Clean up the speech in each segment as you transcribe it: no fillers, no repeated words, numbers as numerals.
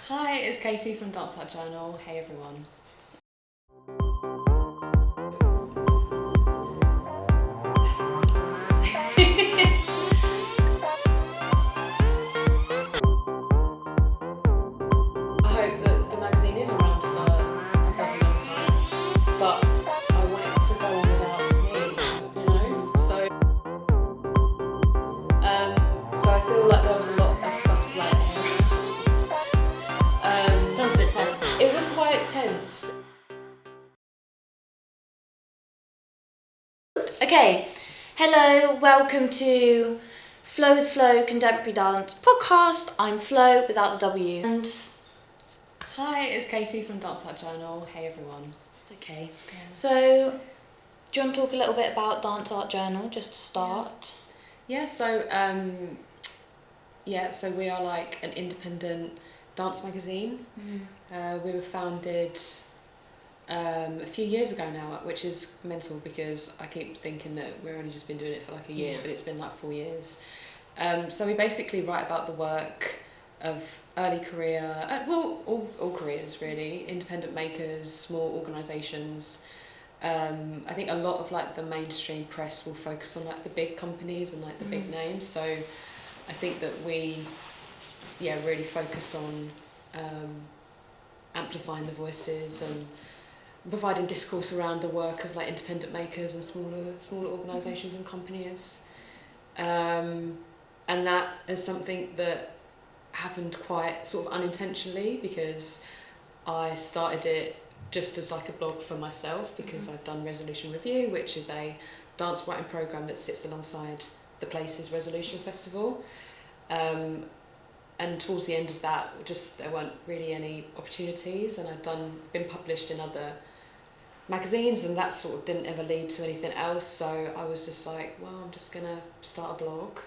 Hi, it's Katie from Dance Art Journal. Hey everyone. I hope that the magazine is around for a bloody long time, but I want it to go on without me, you know? So I feel like there was a lot of stuff to like air. Sounds a bit tense. It was quite tense. Okay, hello, welcome to Flow with Flo Contemporary Dance Podcast. I'm Flo without the W. And Hi, it's Katie from Dance Art Journal. Hey everyone. it's okay. Yeah. So, do you want to talk a little bit about Dance Art Journal just to start? So we are like an independent dance magazine. We were founded a few years ago now, which is mental because I keep thinking that we've only just been doing it for like a year, but it's been like 4 years. So we basically write about the work of early career, all careers really, independent makers, small organisations. I think a lot of like the mainstream press will focus on like the big companies and like the big names. So I think that we, really focus on amplifying the voices and providing discourse around the work of like independent makers and smaller organisations and companies. And that is something that happened quite sort of unintentionally because I started it just as like a blog for myself because I've done Resolution Review, which is a dance writing programme that sits alongside the Places Resolution Festival. And towards the end of that, there weren't really any opportunities, and I'd been published in other magazines, and that sort of didn't ever lead to anything else. So I was just like, well, I'm just gonna start a blog,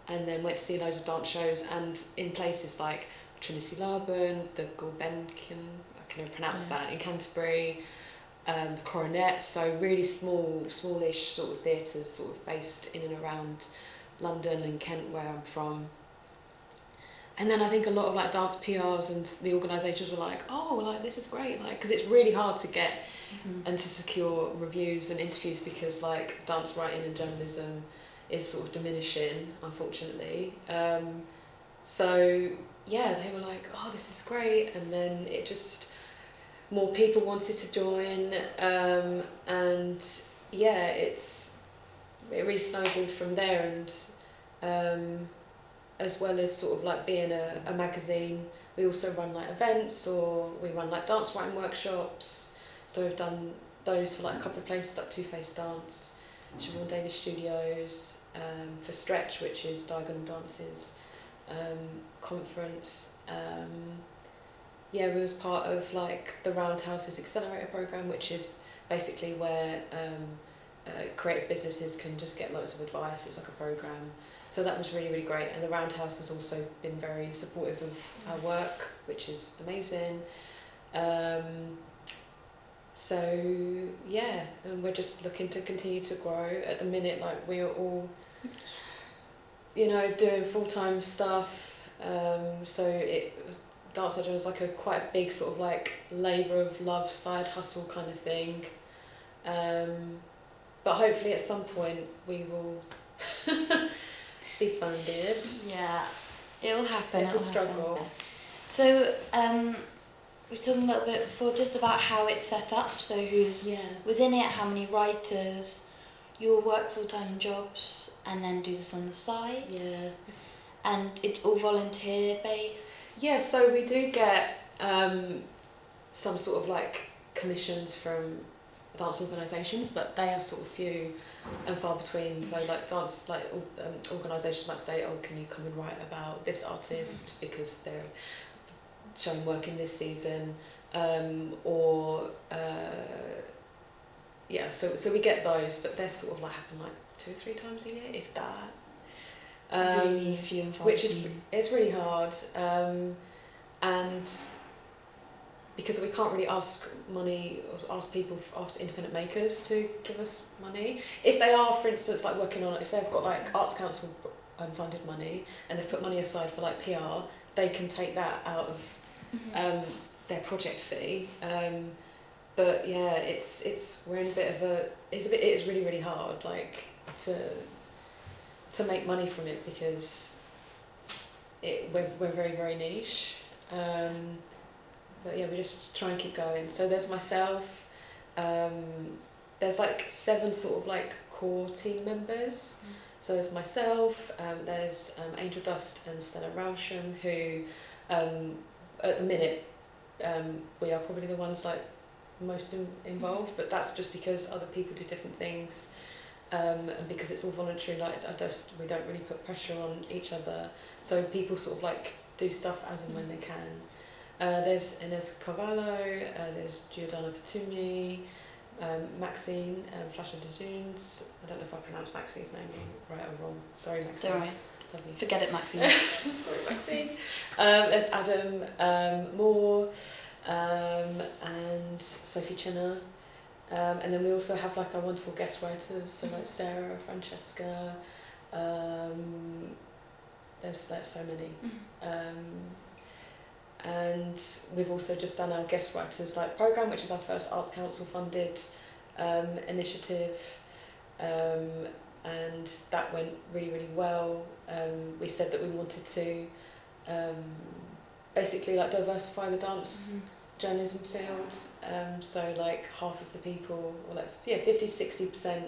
and then went to see loads of dance shows, and in places like Trinity Laban, the Gulbenkian, I can never pronounce that, in Canterbury, the Coronet, so really smallish sort of theatres sort of based in and around London and Kent where I'm from. And then I think a lot of like dance PRs and the organisations were like, oh, like this is great, like, because it's really hard to get and to secure reviews and interviews because like dance writing and journalism is sort of diminishing, unfortunately. So they were like, oh, this is great, and then it just more people wanted to join, and it really snowballed from there, and as well as sort of like being a magazine, we also run like events, or we run like dance writing workshops. So we've done those for like a couple of places like Two Face Dance, Siobhan Davis Studios, for Stretch, which is Diagonal Dance's conference. We was part of like the Roundhouse's Accelerator programme, which is basically where creative businesses can just get loads of advice. It's like a programme. So that was really, really great. And the Roundhouse has also been very supportive of our work, which is amazing. And we're just looking to continue to grow. At the minute, like we are all, doing full-time stuff. Dance Art Journal is like quite a big sort of like labour of love side hustle kind of thing. But hopefully at some point we will be funded. Yeah, it'll happen. It's a struggle. Happen. So, we were talking a little bit before just about how it's set up, so who's within it, how many writers, you'll work full-time jobs and then do this on the side. Yeah. And it's all volunteer based. Yeah, so we do get some sort of like commissions from dance organisations, but they are sort of few and far between. So like dance organisations might say, oh, can you come and write about this artist because they're showing work in this season, so we get those, but they're sort of like happen like 2 or 3 times a year, if that. Really few and far which between. is really hard, and because we can't really ask independent makers to give us money. If they are, for instance, like working on, if they've got like Arts Council funded money and they've put money aside for like PR, they can take that out of their project fee. But yeah, we're in a bit of it is really, really hard, like, to make money from it, because we're very, very niche. But yeah, we just try and keep going. So there's myself, there's like 7 sort of like core team members. So there's myself, there's Angel Dust and Stella Rauschem, who at the minute we are probably the ones like most involved, but that's just because other people do different things, and because it's all voluntary. Like we don't really put pressure on each other, so people sort of like do stuff as and when they can. There's Ines Carvalho, there's Giordana Patumi, Maxine, Flash of the Zunes. I don't know if I pronounced Maxine's name right or wrong. Sorry, Maxine. It's alright. Love you. Forget it, Maxine. Sorry, Maxine. There's Adam Moore, and Sophie Chinner. And then we also have like our wonderful guest writers, so like Sarah, Francesca. There's so many. And we've also just done our guest writers like program, which is our first Arts Council funded initiative, and that went really, really well. We said that we wanted to basically like diversify the dance journalism fields, so like half of the people, or like 50-60%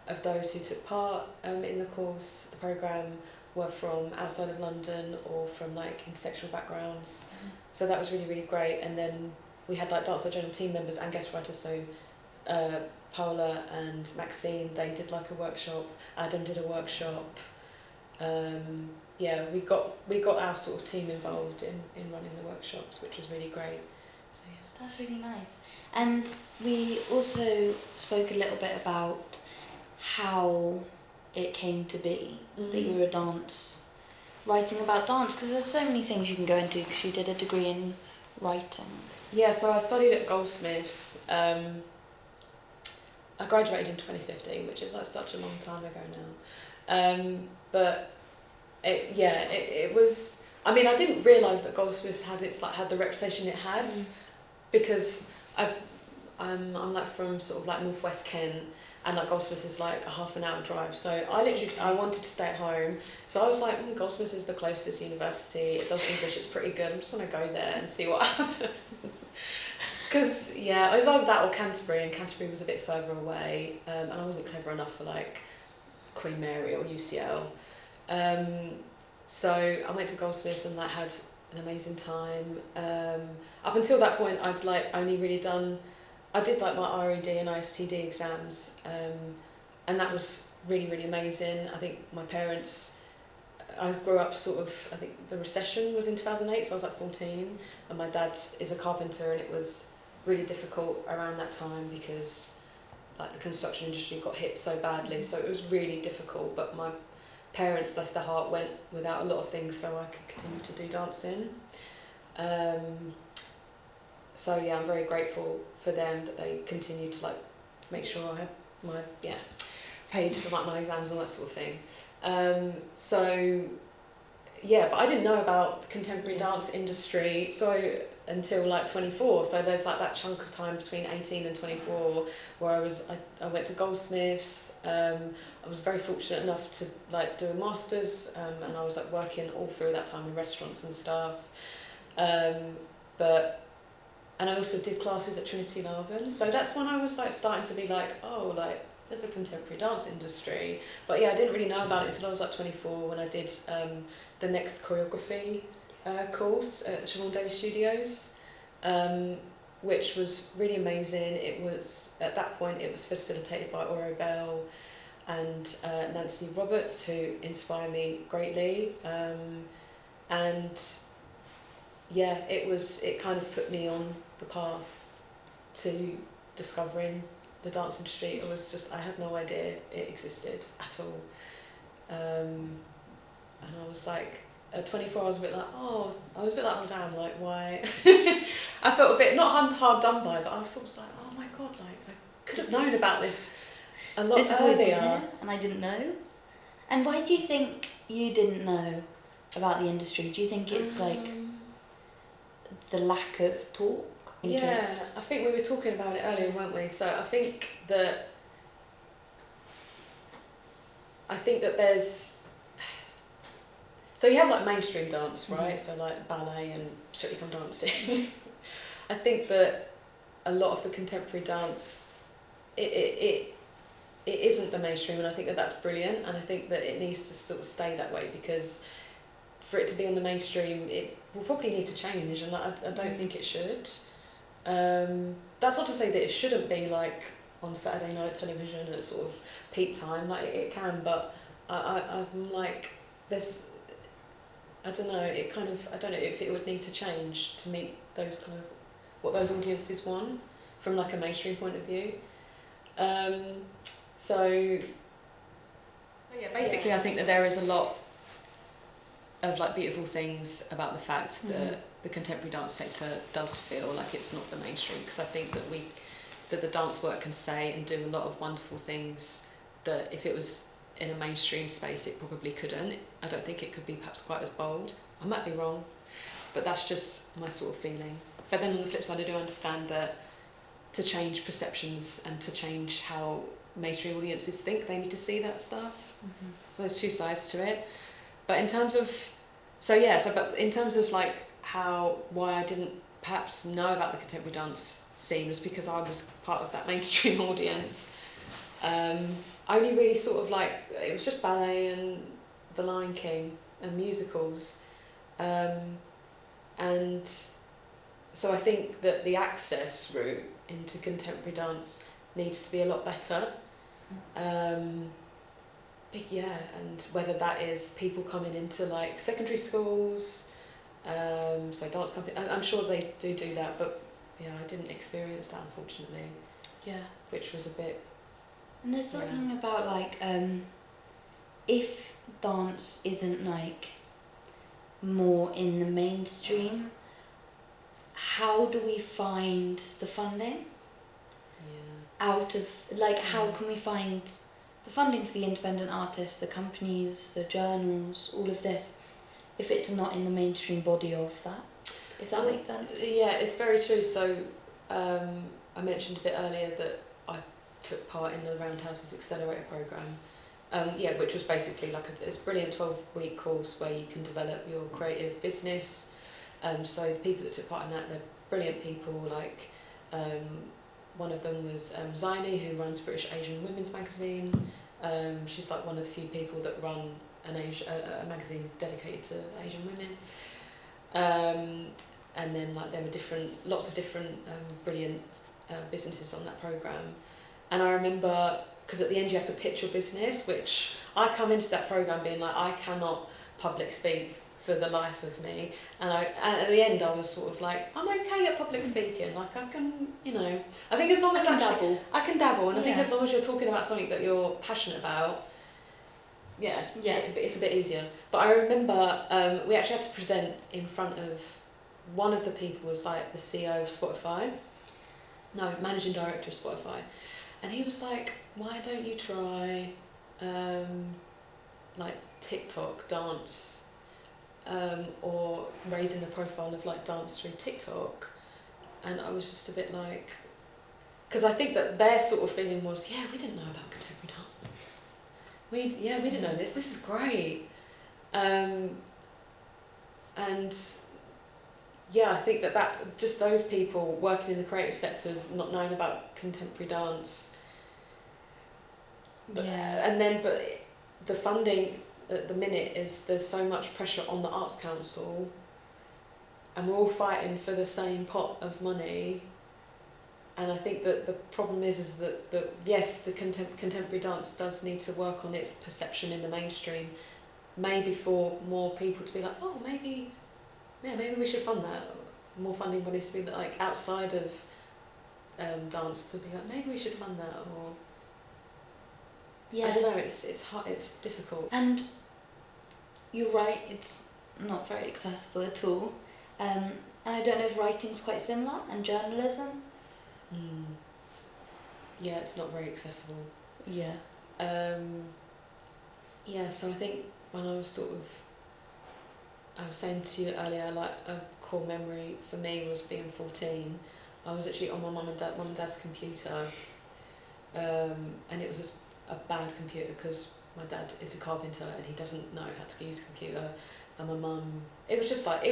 of those who took part in the course, the program, were from outside of London or from like intersectional backgrounds. So that was really, really great. And then we had like Dance Art Journal team members and guest writers, so Paola and Maxine, they did like a workshop, Adam did a workshop. Yeah, we got our sort of team involved in running the workshops, which was really great. So yeah. That's really nice. And we also spoke a little bit about how it came to be that you were a dance, writing about dance, because there's so many things you can go into, because you did a degree in writing. Yeah, so I studied at Goldsmiths. I graduated in 2015, which is like such a long time ago now. But it was. I mean, I didn't realise that Goldsmiths had the reputation it had, because I'm like from sort of like northwest Kent. And like Goldsmiths is like a half an hour drive, so I wanted to stay at home, so I was like, Goldsmiths is the closest university, it does English, it's pretty good, I'm just gonna go there and see what happens. Because yeah, it was either that or Canterbury, and Canterbury was a bit further away, and I wasn't clever enough for like Queen Mary or UCL. So I went to Goldsmiths and like had an amazing time. Up until that point, I'd like only really I did like my RED and ISTD exams, and that was really, really amazing. I think my parents, I grew up sort of, I think the recession was in 2008, so I was like 14, and my dad is a carpenter, and it was really difficult around that time because like the construction industry got hit so badly, so it was really difficult, but my parents, bless their heart, went without a lot of things so I could continue to do dancing. So yeah, I'm very grateful for them that they continued to like make sure I had my paid for like my exams and all that sort of thing. So yeah, but I didn't know about the contemporary dance industry until like 24. So there's like that chunk of time between 18 and 24 where I went to Goldsmiths. I was very fortunate enough to like do a master's, and I was like working all through that time in restaurants and stuff. And I also did classes at Trinity Leuven, so that's when I was like starting to be like, oh, like there's a contemporary dance industry. But yeah, I didn't really know about it until I was like 24 when I did the next choreography course at Siobhan Davis Studios, which was really amazing. It was, at that point, it was facilitated by Oro Bell and Nancy Roberts, who inspire me greatly. And yeah, it kind of put me on the path to discovering the dance industry. It was just, I had no idea it existed at all. And I was like, at 24 I was a bit like, oh damn, like why? I felt a bit, not hard done by, but I was like, oh my god, like I could have known about this a lot this earlier. Is been here, and I didn't know. And why do you think you didn't know about the industry? Do you think it's like the lack of talk. I think we were talking about it earlier, weren't we? So I think that there's, so you have like mainstream dance, right? So like ballet and Strictly Come Dancing. I think that a lot of the contemporary dance, it isn't the mainstream, and I think that that's brilliant, and I think that it needs to sort of stay that way, because for it to be on the mainstream, it will probably need to change, and I don't think it should. That's not to say that it shouldn't be like on Saturday night television at sort of peak time, like it can, but I'm like, there's, I don't know, it kind of, I don't know if it would need to change to meet those kind of, what those audiences want from like a mainstream point of view. So yeah, basically I think that there is a lot of like beautiful things about the fact that the contemporary dance sector does feel like it's not the mainstream, because I think that the dance work can say and do a lot of wonderful things that if it was in a mainstream space it probably couldn't. I don't think it could be perhaps quite as bold. I might be wrong, but that's just my sort of feeling. But then on the flip side, I do understand that to change perceptions and to change how mainstream audiences think, they need to see that stuff. So there's two sides to it. But in terms of, but in terms of like why I didn't perhaps know about the contemporary dance scene was because I was part of that mainstream audience. I only really sort of like, it was just ballet and The Lion King and musicals. And so I think that the access route into contemporary dance needs to be a lot better. And whether that is people coming into like secondary schools, so dance company, I'm sure they do that, but yeah, I didn't experience that, unfortunately. Yeah. Which was a bit... And there's something about like, if dance isn't like more in the mainstream, how do we find the funding? Out of, like, how can we find the funding for the independent artists, the companies, the journals, all of this, if it's not in the mainstream body of that, if that makes sense? Yeah, it's very true. So I mentioned a bit earlier that I took part in the Roundhouse's Accelerator programme, which was basically like it's a brilliant 12-week course where you can develop your creative business. So the people that took part in that, they're brilliant people, like one of them was Zaini, who runs British Asian Women's Magazine. She's like one of the few people that run a magazine dedicated to Asian women. And then like there were lots of different brilliant businesses on that programme. And I remember, because at the end you have to pitch your business, which I come into that programme being like, I cannot public speak for the life of me, and at the end I was sort of like, I'm okay at public speaking, like I can, I think as long as I can dabble, and I think as long as you're talking about something that you're passionate about, it's a bit easier. But I remember we actually had to present in front of one of the people, was like the CEO of Spotify, managing director of Spotify, and he was like, why don't you try like TikTok dance, or raising the profile of like dance through TikTok? And I was just a bit like, because I think that their sort of feeling was, we didn't know about contemporary dance. We didn't know this is great. And I think that just those people working in the creative sectors not knowing about contemporary dance. But the funding at the minute there's so much pressure on the Arts Council, and we're all fighting for the same pot of money. And I think that the problem is that yes, the contemporary dance does need to work on its perception in the mainstream, maybe for more people to be like, oh, maybe we should fund that. More funding bodies to be like outside of dance, to be like, maybe we should fund that, or I don't know. It's hard. It's difficult. And you're right. It's not very accessible at all. And I don't know if writing's quite similar, and journalism. Yeah, it's not very accessible. Yeah. So I think when I was sort of I was saying to you earlier, like a core memory for me was being 14. I was actually on my mum and dad's computer, and it was a bad computer because my dad is a carpenter and he doesn't know how to use a computer, and my mum, it was like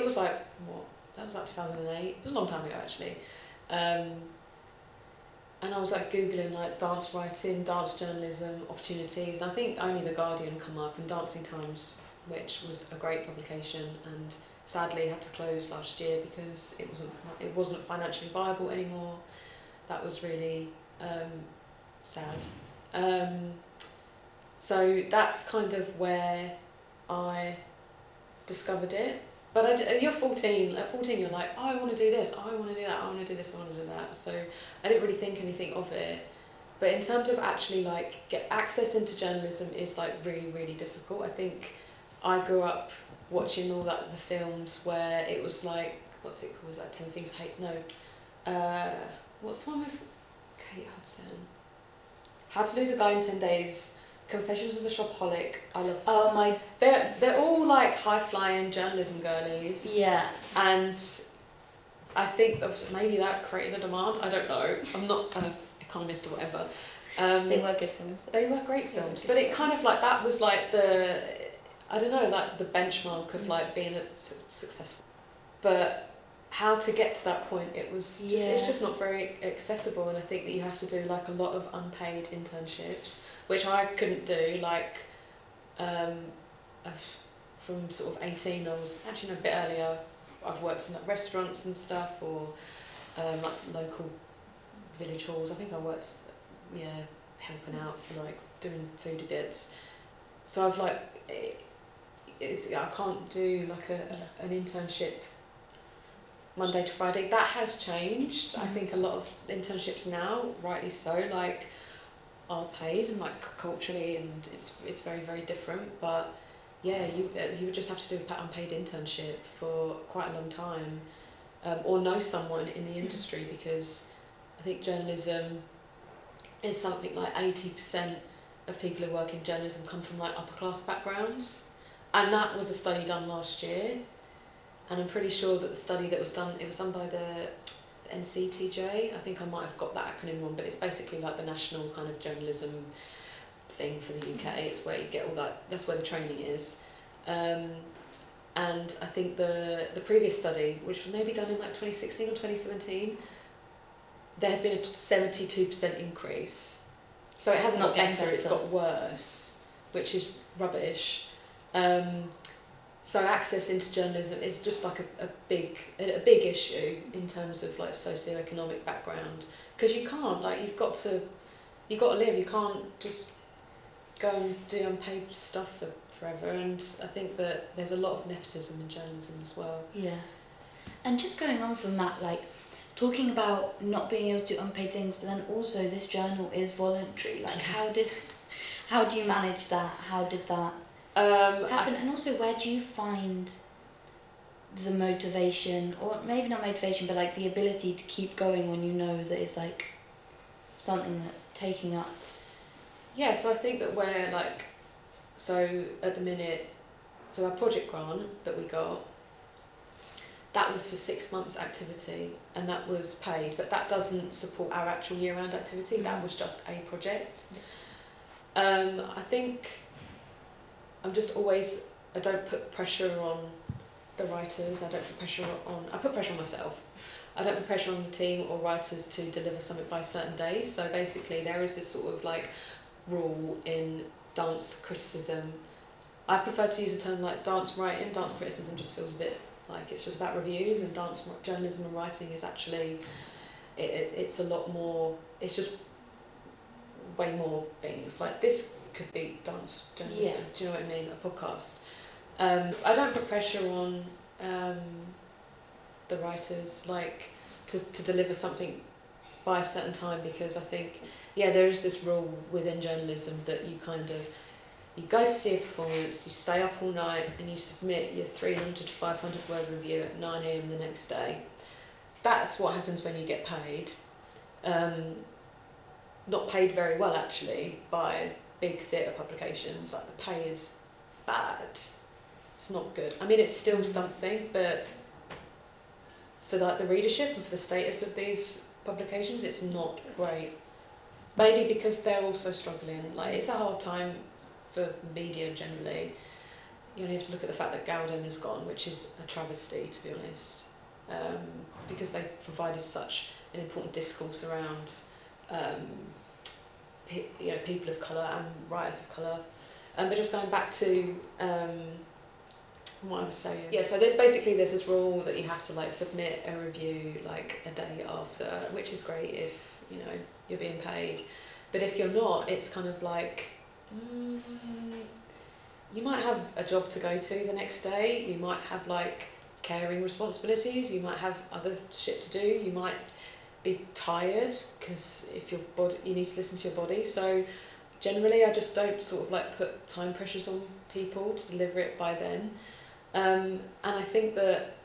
what, that was like 2008, it was a long time ago actually, and I was like googling like dance writing, dance journalism opportunities, and I think only The Guardian come up, and Dancing Times, which was a great publication and sadly had to close last year because it wasn't financially viable anymore. That was really sad. So that's kind of where I discovered it. But you're 14. At 14, you're like, oh, I want to do this. Oh, I want to do that. I want to do this. I want to do that. So I didn't really think anything of it. But in terms of actually like get access into journalism is like really, really difficult. I think I grew up watching all that the films where it was like, what's it called? Was that 10 Things I Hate? No. What's the one with Kate Hudson? How to Lose a Guy in 10 Days. Confessions of a Shopaholic. I love. Oh my. They're all like high flying journalism girlies. Yeah. And I think maybe that created a demand. I don't know. I'm not an economist or whatever. They were good films. They were great films, but it kind of like that was like the, I don't know, like the benchmark of like being successful. But how to get to that point, it's just not very accessible, and I think that you have to do like a lot of unpaid internships, which I couldn't do. Like, from sort of 18, I was actually a bit earlier. I've worked in like restaurants and stuff, or like local village halls. I think I worked, helping out for like doing food bits. So I've like, I can't do like an internship Monday to Friday. That has changed. I think a lot of internships now, rightly so, like are paid and like culturally, and it's very, very different. But yeah, you would just have to do an unpaid internship for quite a long time, or know someone in the industry, because I think journalism is something like 80% of people who work in journalism come from like upper class backgrounds, and that was a study done last year. And I'm pretty sure that the study that was done, it was done by the NCTJ. I think I might have got that acronym wrong, but it's basically like the national kind of journalism thing for the UK. It's where you get all that, that's where the training is. And I think the previous study, which was maybe done in like 2016 or 2017, there had been a 72% increase. So it hasn't got better, it's got worse, which is rubbish. So access into journalism is just like a big issue in terms of like socioeconomic background, because you can't, like, you've got to live. You can't just go and do unpaid stuff for forever. And I think that there's a lot of nepotism in journalism as well. Yeah, and just going on from that, like talking about not being able to do unpaid things, but then also this journal is voluntary. Like, how do you manage that? How did that happen? And also, where do you find the motivation, or maybe not motivation, but like the ability to keep going when you know that it's like something that's taking up? Yeah, so I think that we're like, so at the minute, so our project grant that we got, that was for 6 months activity, and that was paid, but that doesn't support our actual year-round activity. That was just a project. I think I'm just always, I don't put pressure on the writers, I put pressure on myself. I don't put pressure on the team or writers to deliver something by certain days. So basically there is this sort of like rule in dance criticism. I prefer to use the term like dance writing. Dance criticism just feels a bit like it's just about reviews, and dance journalism and writing is actually, it's a lot more, it's just way more things. Like this could be dance journalism, do you know what I mean? A podcast. I don't put pressure on the writers like to deliver something by a certain time, because I think, there is this rule within journalism that you go to see a performance, you stay up all night, and you submit your 300 to 500 word review at 9 AM the next day. That's what happens when you get paid. Not paid very well actually by big theatre publications. Like the pay is bad. It's not good. I mean, it's still something, but for like the readership and for the status of these publications, it's not great. Maybe because they're also struggling. Like, it's a hard time for media generally. You only have to look at the fact that Gowden has gone, which is a travesty, to be honest, because they've provided such an important discourse around people of colour and writers of colour. But just going back to what I was saying. Yeah, so there's this rule that you have to like submit a review like a day after, which is great if you're being paid. But if you're not, it's kind of like you might have a job to go to the next day. You might have like caring responsibilities. You might have other shit to do. You might be tired because you need to listen to your body. So generally, I just don't sort of like put time pressures on people to deliver it by then. And I think that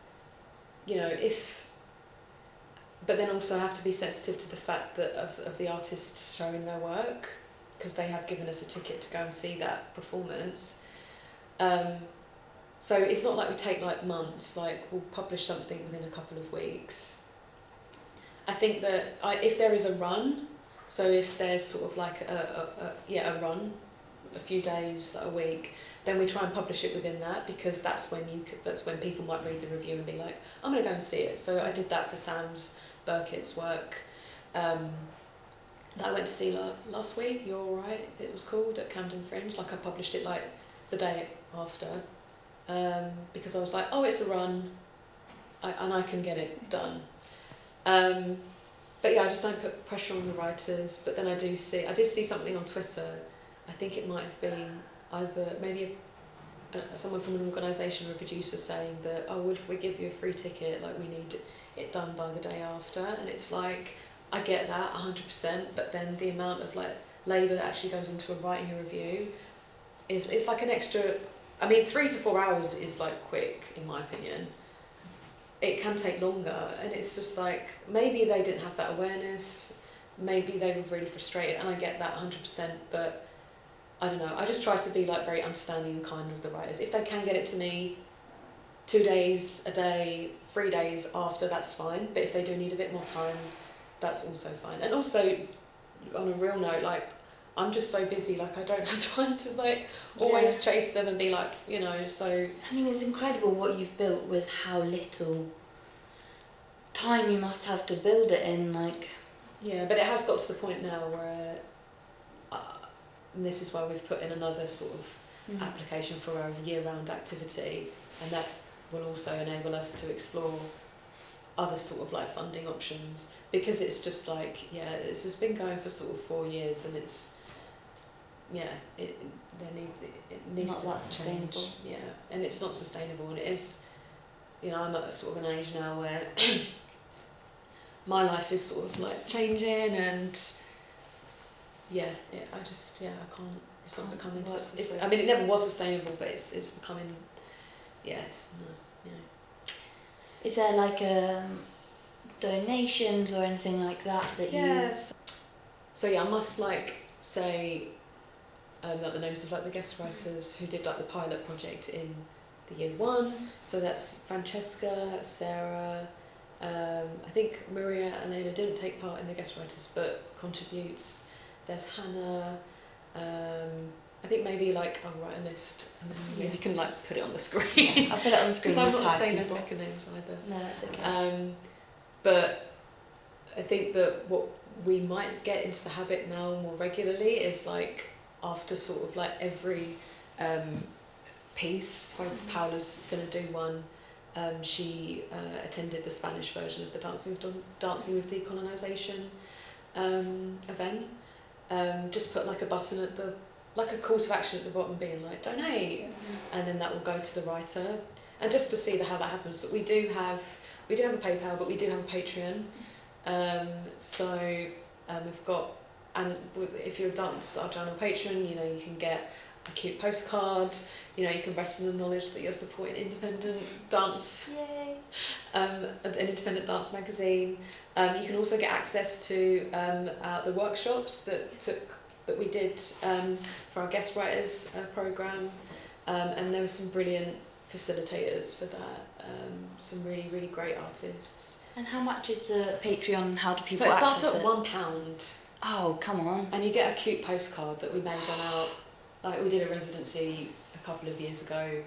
but then also have to be sensitive to the fact that of the artists showing their work, because they have given us a ticket to go and see that performance. So it's not like we take like months, like we'll publish something within a couple of weeks. I think that if there is a run, so if there's sort of like a run, a few days, like a week, then we try and publish it within that, because that's when people might read the review and be like, I'm going to go and see it. So I did that for Sam's Burkitt's work that I went to see last week, You're Alright, it was called, at Camden Fringe. Like I published it like the day after, because I was like, oh, it's a run, and I can get it done. But yeah, I just don't put pressure on the writers. But then I did see something on Twitter, I think it might have been either maybe someone from an organisation or a producer saying that, oh, well, if we give you a free ticket, like we need it done by the day after. And it's like, I get that 100%, but then the amount of like labour that actually goes into writing a review it's like an extra. I mean, 3 to 4 hours is like quick, in my opinion. It can take longer, and it's just like, maybe they didn't have that awareness, maybe they were really frustrated, and I get that 100%, but I don't know, I just try to be like very understanding and kind with the writers. If they can get it to me 2 days, a day, 3 days after, that's fine, but if they do need a bit more time, that's also fine. And also, on a real note, like, I'm just so busy, like I don't have time to like always chase them and be like, so. I mean, it's incredible what you've built with how little time you must have to build it in, like. Yeah, but it has got to the point now where, and this is why we've put in another sort of application for our year-round activity, and that will also enable us to explore other sort of like funding options, because it's just like, this has been going for sort of 4 years, and it's, it needs not to that sustainable. change. Yeah, and it's not sustainable, and it is, I'm at sort of an age now where my life is sort of like changing, and I can't. It's not becoming. I mean, it never was sustainable, but it's becoming. Is there like donations or anything like that Yes. So I must like say like the names of like the guest writers who did like the pilot project in the year 1. So that's Francesca, Sarah. I think Maria and Elena didn't take part in the guest writers, but contributes. There's Hannah. I think maybe like I'll write a list, and then maybe you can like put it on the screen. I'll put it on the screen. Because I'm not saying their second names either. No, that's okay. But I think that what we might get into the habit now more regularly is like after sort of like every piece. So Paula's going to do one. She attended the Spanish version of the Dancing with Decolonisation event. Just put like a button at like a call to action at the bottom being like donate, and then that will go to the writer, and just to see how that happens. But we do have a PayPal, but we do have a Patreon. We've got, and if you're a Dance Our Journal patron, you can get a cute postcard. You can rest in the knowledge that you're supporting independent dance. Yay! An independent dance magazine. You can also get access to the workshops that we did for our guest writers program, and there were some brilliant facilitators for that. Some really, really great artists. And how much is the Patreon and how do people access it? access So it starts at £1. Oh, come on. And you get a cute postcard that we made on our, like we did a residency a couple of years ago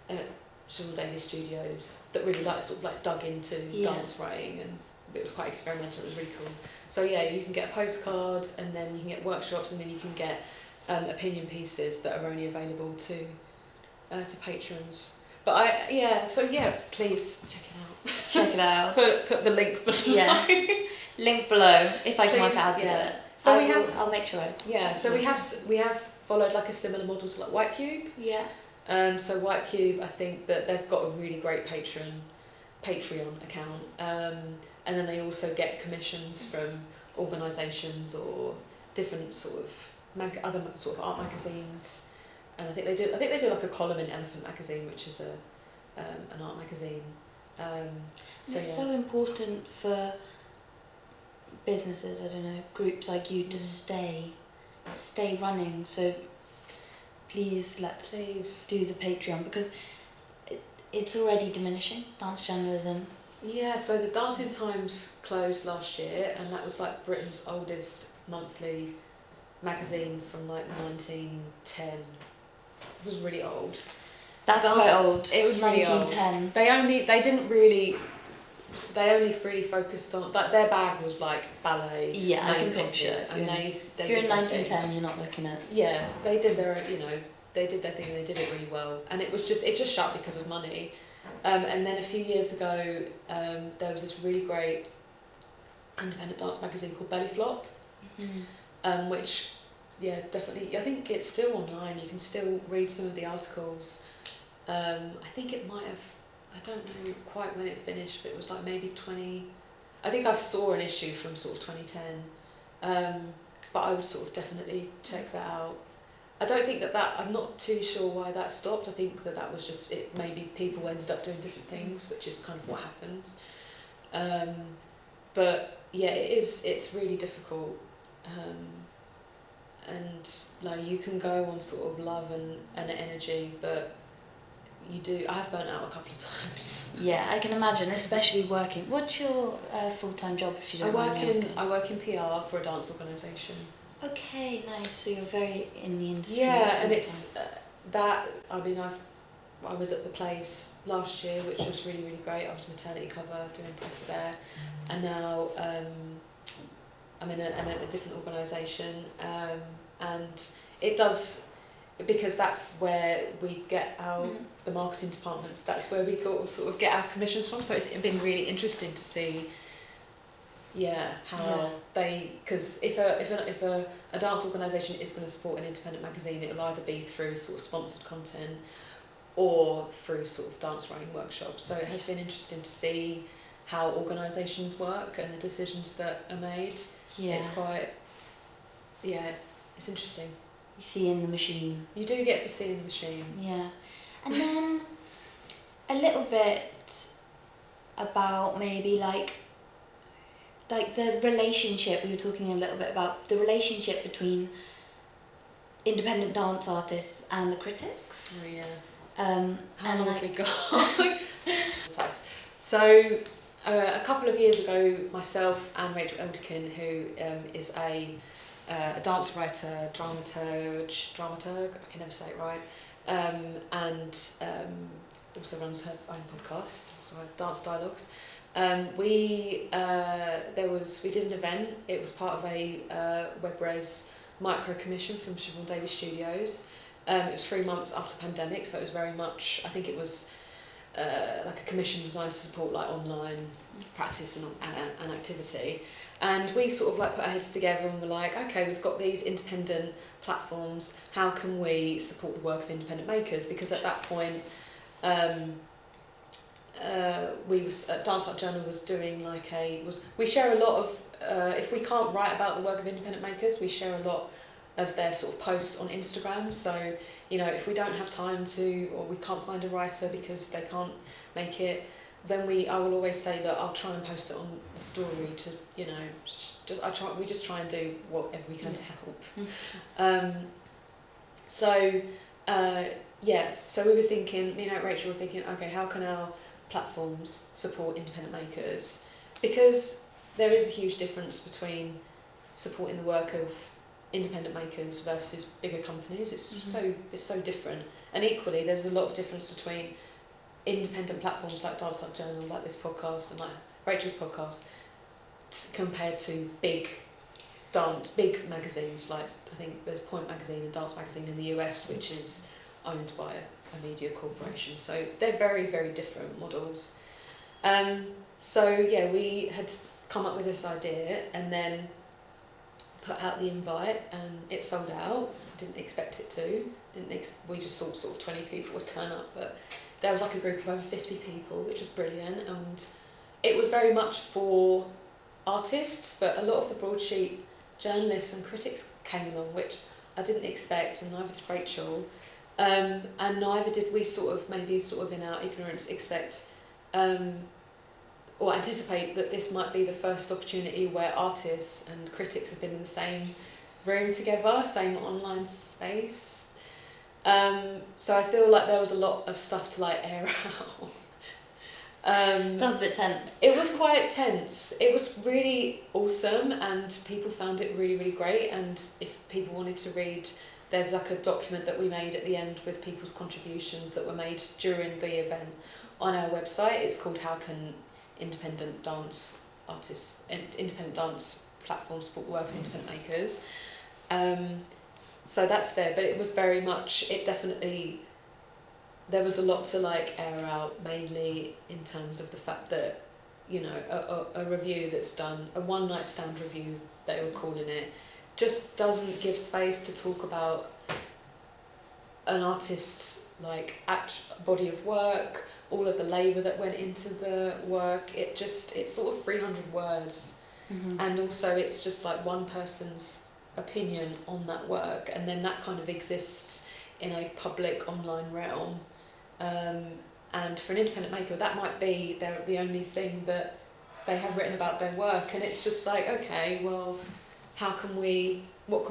at Sean Davis Studios that really sort of dug into dance writing, and it was quite experimental. It was really cool. So yeah, you can get a postcard, and then you can get workshops, and then you can get opinion pieces that are only available to patrons. But please check it out. Check it out. put the link below. Yeah. Link below if I can work out to do it. So I'll make sure. We have followed like a similar model to like White Cube. Yeah. So White Cube, I think that they've got a really great Patreon account, and then they also get commissions from organisations or different sort of other sort of art magazines, and I think they do like a column in Elephant magazine, which is an art magazine. It's so important for businesses, I don't know, groups like you to stay running. So please do the Patreon, because it's already diminishing, dance journalism. Yeah, so the Dancing Times closed last year, and that was like Britain's oldest monthly magazine from like 1910. It was really old. That's quite old. It was really 1910. Old. They only really focused on their bag was like ballet. Yeah, I can picture. And if you're in 1910, you're not looking at. Yeah, they did their they did their thing, and they did it really well. And it just shut because of money. And then a few years ago, there was this really great independent dance magazine called Belly Flop, which, definitely, I think it's still online. You can still read some of the articles. I think it might have, I don't know quite when it finished, but it was like maybe I think I saw an issue from sort of 2010, but I would sort of definitely check that out. I don't think I'm not too sure why that stopped. I think that was just it. Maybe people ended up doing different things, which is kind of what happens. But yeah, it's really difficult. And like you can go on sort of love and energy, but I have burnt out a couple of times. Yeah, I can imagine, especially working. What's your full-time job, if you don't mind me asking? I work in PR for a dance organisation. Okay, nice. So you're very in the industry. Yeah, and it's I mean, I was at the Place last year, which was really, really great. I was maternity cover doing press there, and now I'm in a different organisation, and it does, because that's where we get our the marketing departments. That's where we sort of get our commissions from. So it's been really interesting to see. How they, because if a dance organisation is going to support an independent magazine, it will either be through sort of sponsored content or through sort of dance writing workshops. So it has been interesting to see how organisations work and the decisions that are made. Yeah, it's quite. Yeah, it's interesting. You see in the machine. You do get to see in the machine. Yeah, and then a little bit about maybe like the relationship, we were talking a little bit about the relationship between independent dance artists and the critics. Oh yeah. How long have we got? So a couple of years ago, myself and Rachel Elderkin, who is a dance writer, dramaturg, I can never say it right, and also runs her own podcast, Dance Dialogues. We did an event. It was part of a WebRes micro commission from Siobhan Davis Studios. It was 3 months after the pandemic, so it was very much, I think it was like a commission designed to support like online practice and activity. And we sort of like put our heads together and were like, okay, we've got these independent platforms. How can we support the work of independent makers? Because at that point, Dance Art Journal was doing like we share a lot of if we can't write about the work of independent makers, we share a lot of their sort of posts on Instagram. So if we don't have time to, or we can't find a writer because they can't make it, then I will always say that I'll try and post it on the story to we just try and do whatever we can to help. So so we were thinking, me and Rachel were thinking, okay, how can our platforms support independent makers? Because there is a huge difference between supporting the work of independent makers versus bigger companies. It's so different. And equally, there's a lot of difference between independent platforms like Dance Art Journal, like this podcast, and like Rachel's podcast, compared to big magazines. Like, I think there's Point Magazine and Dance Magazine in the US, which is owned by a media corporation. So they're very, very different models. We had come up with this idea and then put out the invite, and it sold out. Didn't expect it to. We just thought sort of 20 people would turn up, but there was like a group of over 50 people, which was brilliant. And it was very much for artists, but a lot of the broadsheet journalists and critics came along, which I didn't expect, and neither did Rachel. And neither did we maybe in our ignorance expect or anticipate that this might be the first opportunity where artists and critics have been in the same room together, same online space. So I feel like there was a lot of stuff to like air out. Sounds a bit tense. It was quite tense. It was really awesome, and people found it really, really great. And if people wanted to read, there's like a document that we made at the end with people's contributions that were made during the event on our website. It's called How Can Independent Dance Artists and Independent Dance Platforms Support Work and Independent Makers. So that's there, but it was very much, there was a lot to like air out, mainly in terms of the fact that, you know, a review that's done, a one night stand review, they were calling it, just doesn't give space to talk about an artist's like body of work, all of the labour that went into the work. It's sort of 300 words, and also it's just like one person's opinion on that work, and then that kind of exists in a public online realm. And for an independent maker, that might be the only thing that they have written about their work, and it's just like, okay, well, what can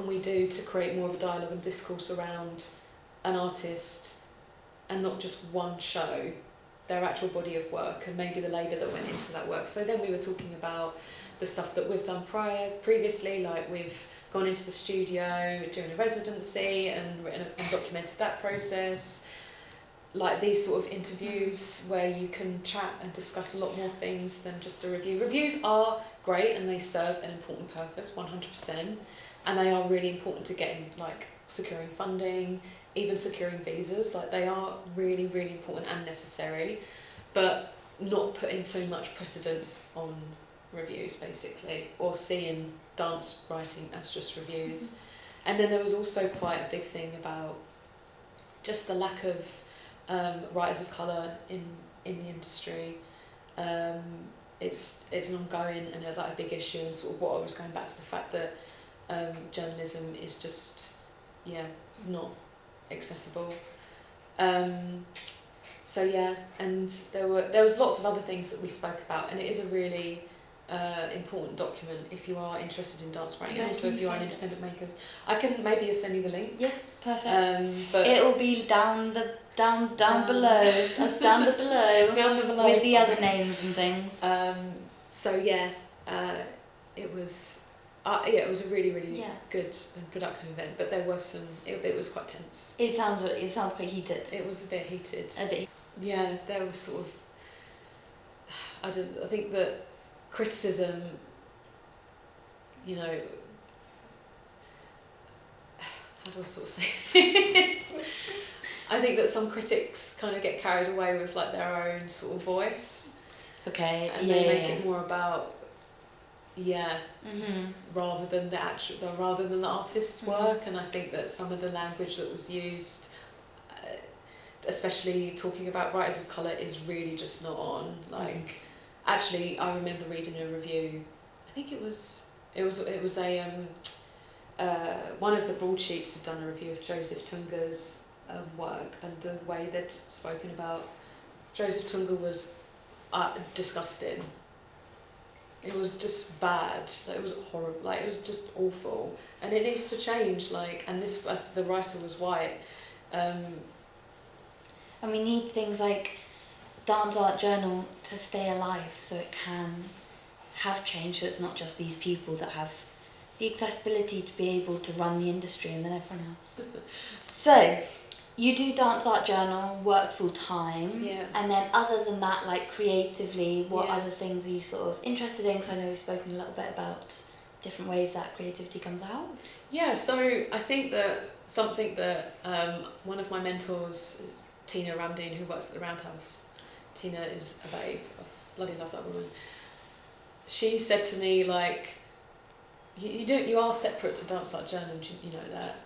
we do to create more of a dialogue and discourse around an artist, and not just one show, their actual body of work, and maybe the labour that went into that work. So then we were talking about the stuff that we've done previously, like we've gone into the studio during a residency and written and documented that process, like these sort of interviews where you can chat and discuss a lot more things than just a review. Reviews are great and they serve an important purpose, 100%, and they are really important to getting, like, securing funding, even securing visas. Like, they are really, really important and necessary, but not putting so much precedence on reviews, basically, or seeing dance writing as just reviews. And then there was also quite a big thing about just the lack of writers of colour in the industry. It's an ongoing and a big issue, and sort of what I was going back to the fact that journalism is just not accessible. So yeah, and there was lots of other things that we spoke about, and it is a really important document if you are interested in dance writing, and also if you are an independent makers. I can maybe send you the link. Yeah, perfect. But it will be down below. That's down the below. Down the below with the other names and things. It was. It was a really, really good and productive event, but there were it was quite tense. It sounds quite heated. It was a bit heated. A bit. Yeah, there was sort of. I think that criticism, you know, how do I sort of say it? I think that some critics kind of get carried away with like their own sort of voice. Okay. And they make it more about rather than the artist's work. And I think that some of the language that was used, especially talking about writers of colour, is really just not on. Like, actually, I remember reading a review. I think it was a one of the broadsheets had done a review of Joseph Tunga's work, and the way they'd spoken about Joseph Tunga was disgusting. It was just bad. Like, it was horrible. Like, it was just awful, and it needs to change. Like, and this the writer was white, And we need things like Dance Art Journal to stay alive, so it can have change, so it's not just these people that have the accessibility to be able to run the industry and then everyone else. So, you do Dance Art Journal, work full time, and then other than that, like creatively, what other things are you sort of interested in? Because I know we've spoken a little bit about different ways that creativity comes out. Yeah, so I think that something that one of my mentors, Tina Ramdeen, who works at the Roundhouse, Tina is a babe, I bloody love that woman. She said to me, like, you are separate to Dance Art Journal, you know that.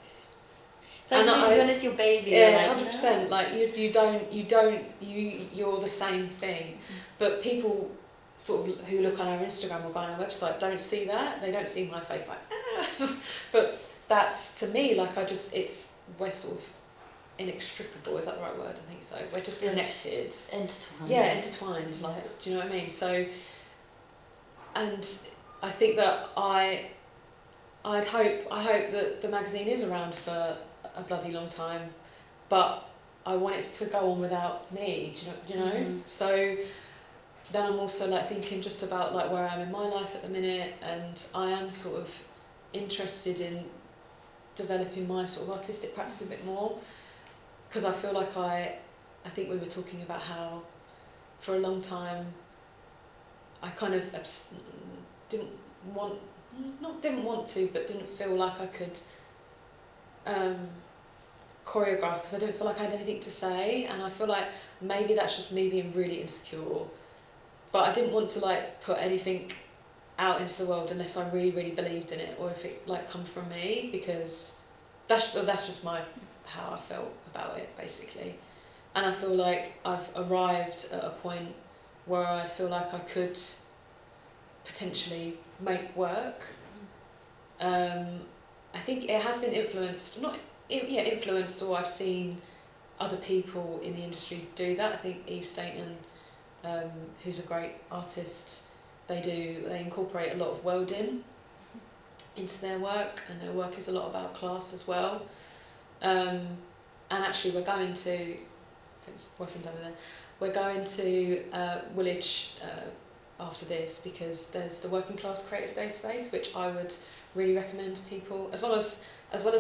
It's like when it's your baby. Yeah, 100%. Like you're the same thing. We're people sort of who look on our Instagram or go on our website don't see that. They don't see my face like, but that's, to me, like, we're sort of inextricable, is that the right word? I think so. We're just connected. Intertwined. Yeah, intertwined, like, do you know what I mean? So, and I think that I hope that the magazine is around for a bloody long time, but I want it to go on without me, do you know? Mm-hmm. So then I'm also like thinking just about like where I am in my life at the minute, and I am sort of interested in developing my sort of artistic practice a bit more, because I feel like I think we were talking about how for a long time I kind of didn't want to, but didn't feel like I could choreograph, because I didn't feel like I had anything to say, and I feel like maybe that's just me being really insecure, but I didn't want to like put anything out into the world unless I really, really believed in it, or if it like come from me, because that's just how I felt about it, basically. And I feel like I've arrived at a point where I feel like I could potentially make work. I think it has been influenced, or I've seen other people in the industry do that. I think Eve Stainton, who's a great artist, they incorporate a lot of welding into their work, and their work is a lot about class as well. And actually we're going to, Wiffin's over there, we're going to Woolwich after this, because there's the Working Class Creators Database, which I would really recommend to people, as well as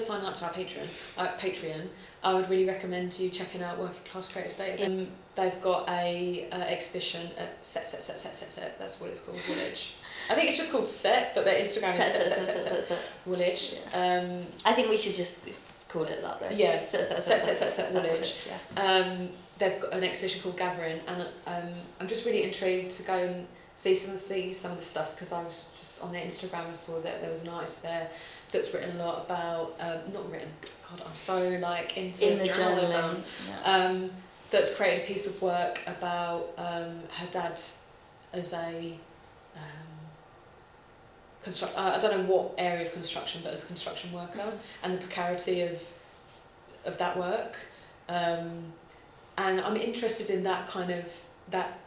signing up to our Patreon, I would really recommend you checking out Working Class Creators Database. They've got a exhibition at Set, that's what it's called, Woolwich. I think it's just called Set, but their Instagram is Set Woolwich. I think we should just call it that though. Yeah, Set Woolwich. Yeah. They've got an exhibition called Gathering, and I'm just really intrigued to go and see some of the stuff, because I was just on their Instagram and saw that there was an artist there that's written a lot about, God, I'm so like into the journaling. Yeah. That's created a piece of work about her dad as a I don't know what area of construction, but as a construction worker, and the precarity of that work. And I'm interested in that kind of that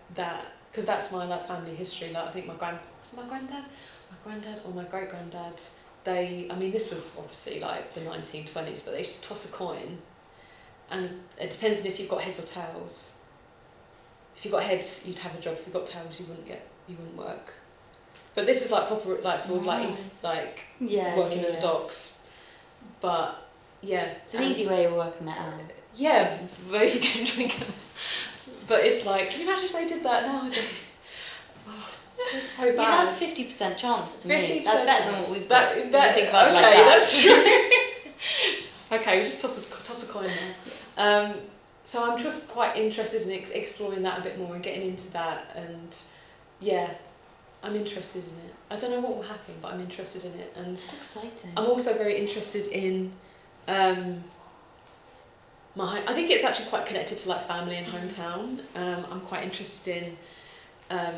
because that's my like family history. Like I think my granddad or my great granddad. This was obviously like the 1920s, but they used to toss a coin, and it depends on if you've got heads or tails. If you've got heads, you'd have a job. If you've got tails, you wouldn't work. But this is like proper, like sort of like working in the docks. But yeah, it's an easy way of working it out. Yeah, where you can drink them. But it's like, can you imagine if they did that nowadays? Oh, it's so bad. Yeah, that's 50% chance to me. That's better than what we've got. That, think about okay, it like that. That's true. Okay, we just toss a coin there. So I'm just quite interested in exploring that a bit more and getting into that, and yeah, I'm interested in it. I don't know what will happen, but I'm interested in it, and it's exciting. I'm also very interested in I think it's actually quite connected to like family and hometown. I'm quite interested in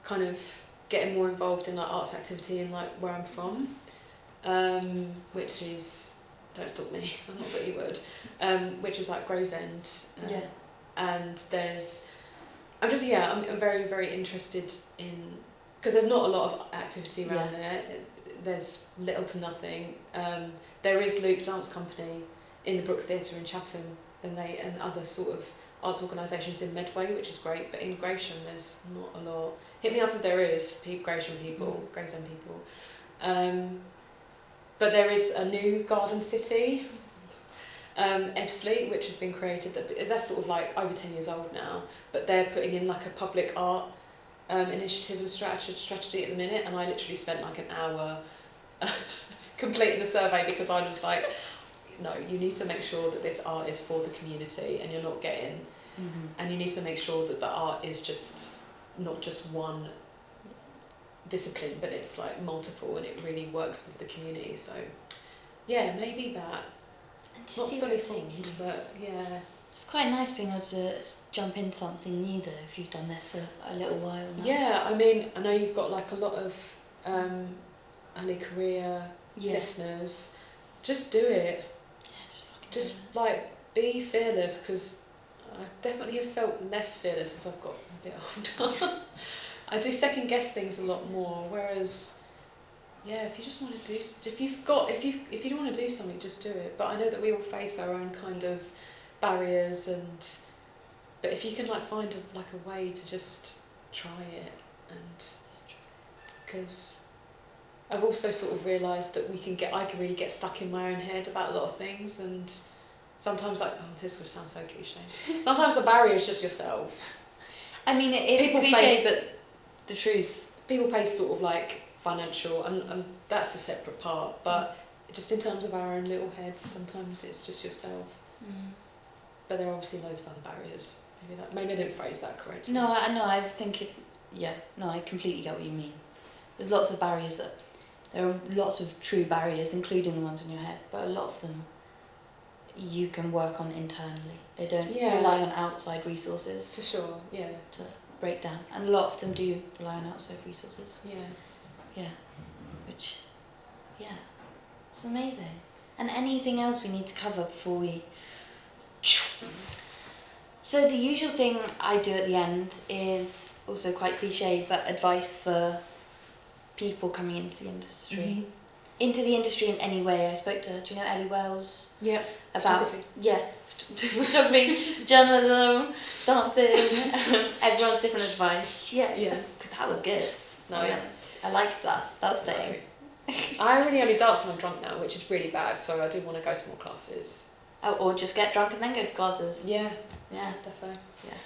kind of getting more involved in like arts activity in like where I'm from, which is, don't stop me, I'm not that you would, which is like Gravesend. And I'm very, very interested in, because there's not a lot of activity around there. There's little to nothing. There is Loop Dance Company in the Brook Theatre in Chatham, and other sort of arts organisations in Medway, which is great. But in Gresham, there's not a lot. Hit me up if there is Gresham people, Gravesend people. But there is a new garden city, Ebbsfleet, which has been created. That's sort of like over 10 years old now. But they're putting in like a public art initiative and strategy at the minute. And I literally spent like an hour completing the survey because I was like, no, you need to make sure that this art is for the community and you're not getting, and you need to make sure that the art is just not just one discipline, but it's like multiple and it really works with the community. So yeah, maybe that. Not fully formed, but yeah. It's quite nice being able to jump into something new though, if you've done this for a little while now. Yeah, I mean, I know you've got like a lot of early career listeners. Just do it. Just like be fearless, because I definitely have felt less fearless as I've got a bit older. I do second guess things a lot more, whereas yeah, if you just want to do, if you don't want to do something, just do it. But I know that we all face our own kind of barriers, but if you can like find a way to just try it, and because I've also sort of realised that I can really get stuck in my own head about a lot of things, and sometimes like, this is going to sound so cliche, sometimes the barrier is just yourself. I mean, it is cliche, but the truth. People face sort of like financial, and that's a separate part, but just in terms of our own little heads, sometimes it's just yourself. But there are obviously loads of other barriers. Maybe I didn't phrase that correctly. No, I think I completely get what you mean. There's lots of barriers there are lots of true barriers, including the ones in your head, but a lot of them you can work on internally. They don't rely on outside resources. For sure, yeah. To break down. And a lot of them do rely on outside resources. Yeah. Yeah. It's amazing. And anything else we need to cover before we... So the usual thing I do at the end is also quite cliche, but advice for people coming into the industry. Into the industry in any way. I spoke to, do you know Ellie Wells? Yeah. About photography, journalism, dancing, everyone's different advice. Yeah. That was good. No. Yeah. I liked that. That's staying. I really only dance when I'm drunk now, which is really bad, so I do want to go to more classes. Oh, or just get drunk and then go to classes. Yeah, definitely. Yeah,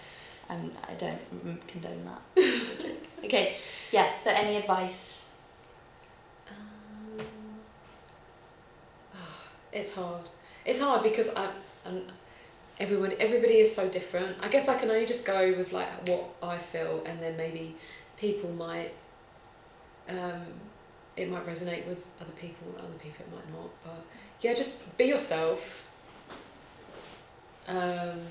and I don't condone that. Okay, yeah. So any advice? It's hard. It's hard because everybody is so different. I guess I can only just go with like what I feel, and then maybe people might. It might resonate with other people it might not, but yeah, just be yourself, and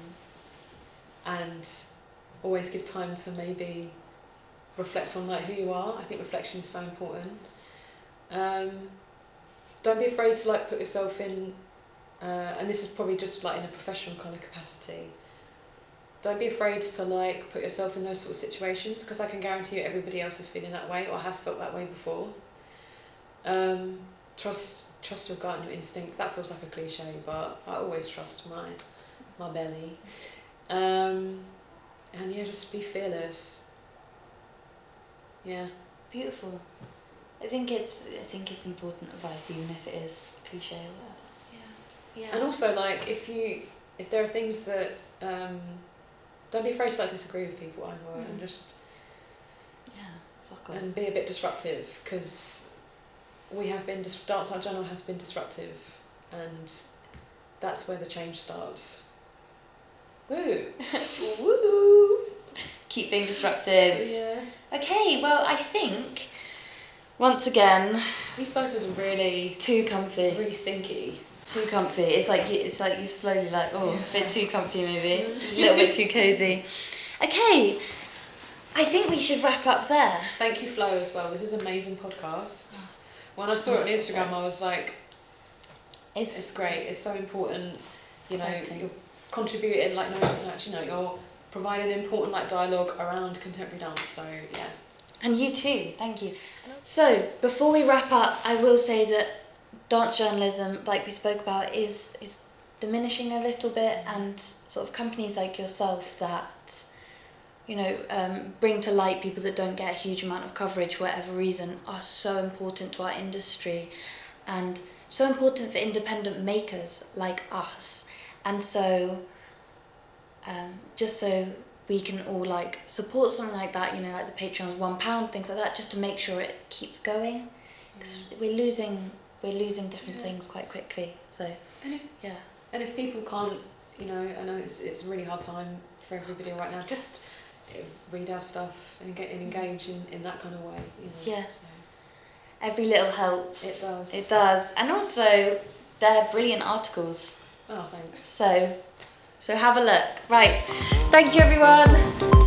always give time to maybe reflect on like who you are. I think reflection is so important. Don't be afraid to like put yourself in, and this is probably just like in a professional kind of capacity, don't be afraid to like put yourself in those sort of situations, because I can guarantee you everybody else is feeling that way or has felt that way before. Trust your gut and your instincts. That feels like a cliche, but I always trust my belly. And yeah, just be fearless. Yeah. Beautiful. I think it's important advice, even if it is cliche or whatever. Yeah. And also, like, if there are things that don't be afraid to like disagree with people either, and just fuck off. And be a bit disruptive, because Dance Art Journal has been disruptive, and that's where the change starts. Woo! Woo! Keep being disruptive. Yeah. Okay, well, I think once again, these sofas are really too comfy. Really sinky. Too comfy. It's like you slowly like, a bit too comfy maybe, a little bit too cozy. Okay, I think we should wrap up there. Thank you, Flo, as well. This is an amazing podcast. When I saw it on Instagram, I was like, it's great. It's so important. You know, you're contributing, like, you're providing important like dialogue around contemporary dance. So yeah. And you too. Thank you. So before we wrap up, I will say that dance journalism, like we spoke about, is diminishing a little bit, and sort of companies like yourself that, you know, bring to light people that don't get a huge amount of coverage for whatever reason are so important to our industry, and so important for independent makers like us. And so just so we can all like support something like that, you know, like the Patreon's £1, things like that, just to make sure it keeps going, because we're losing different things quite quickly. So and if people can't, you know, I know it's a really hard time for everybody right now, just read our stuff and get engage in that kind of way, you know. Yeah. So. Every little helps. It does. It does. And also they're brilliant articles. Oh, thanks. So have a look. Right. Thank you, everyone.